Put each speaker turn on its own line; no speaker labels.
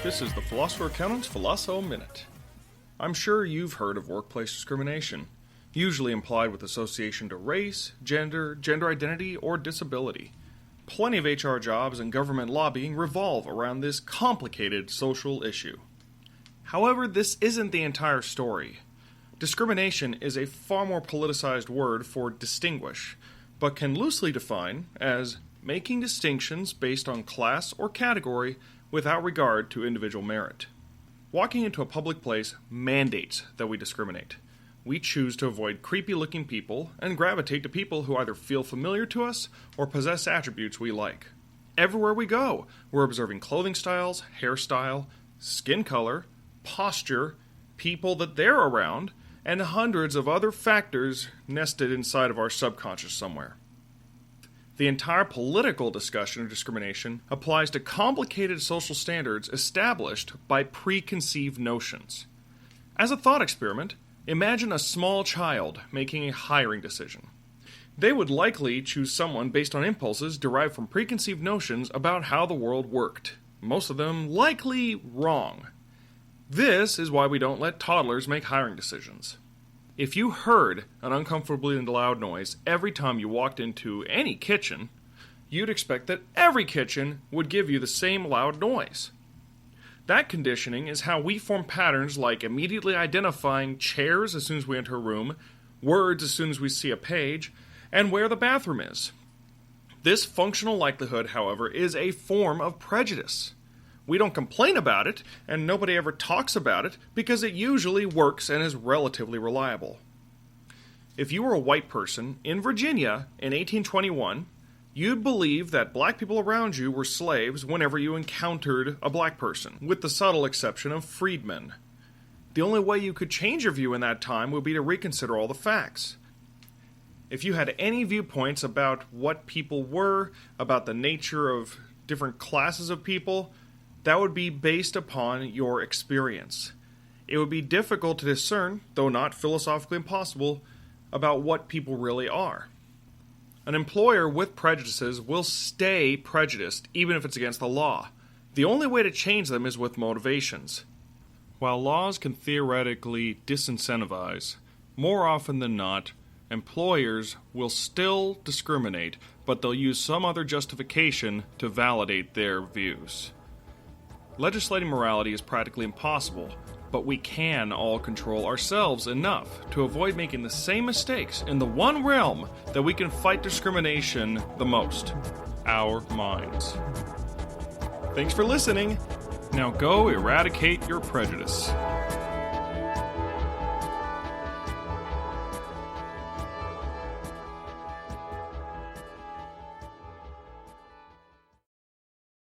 This is the Philosopher Accountant's Philosopho Minute. I'm sure you've heard of workplace discrimination, usually implied with association to race, gender identity, or disability. Plenty of HR jobs and government lobbying revolve around this complicated social issue. However, this isn't the entire story. Discrimination is a far more politicized word for distinguish, but can loosely define as making distinctions based on class or category without regard to individual merit. Walking into a public place mandates that we discriminate. We choose to avoid creepy-looking people and gravitate to people who either feel familiar to us or possess attributes we like. Everywhere we go, we're observing clothing styles, hairstyle, skin color, posture, people that they're around, and hundreds of other factors nested inside of our subconscious somewhere. The entire political discussion of discrimination applies to complicated social standards established by preconceived notions. As a thought experiment, imagine a small child making a hiring decision. They would likely choose someone based on impulses derived from preconceived notions about how the world worked, most of them likely wrong. This is why we don't let toddlers make hiring decisions. If you heard an uncomfortably loud noise every time you walked into any kitchen, you'd expect that every kitchen would give you the same loud noise. That conditioning is how we form patterns like immediately identifying chairs as soon as we enter a room, words as soon as we see a page, and where the bathroom is. This functional likelihood, however, is a form of prejudice. We don't complain about it, and nobody ever talks about it because it usually works and is relatively reliable. If you were a white person in Virginia in 1821, you'd believe that black people around you were slaves whenever you encountered a black person, with the subtle exception of freedmen. The only way you could change your view in that time would be to reconsider all the facts. If you had any viewpoints about what people were, about the nature of different classes of people, that would be based upon your experience. It would be difficult to discern, though not philosophically impossible, about what people really are. An employer with prejudices will stay prejudiced, even if it's against the law. The only way to change them is with motivations. While laws can theoretically disincentivize, more often than not, employers will still discriminate, but they'll use some other justification to validate their views. Legislating morality is practically impossible, but we can all control ourselves enough to avoid making the same mistakes in the one realm that we can fight discrimination the most: our minds. Thanks for listening. Now go eradicate your prejudice.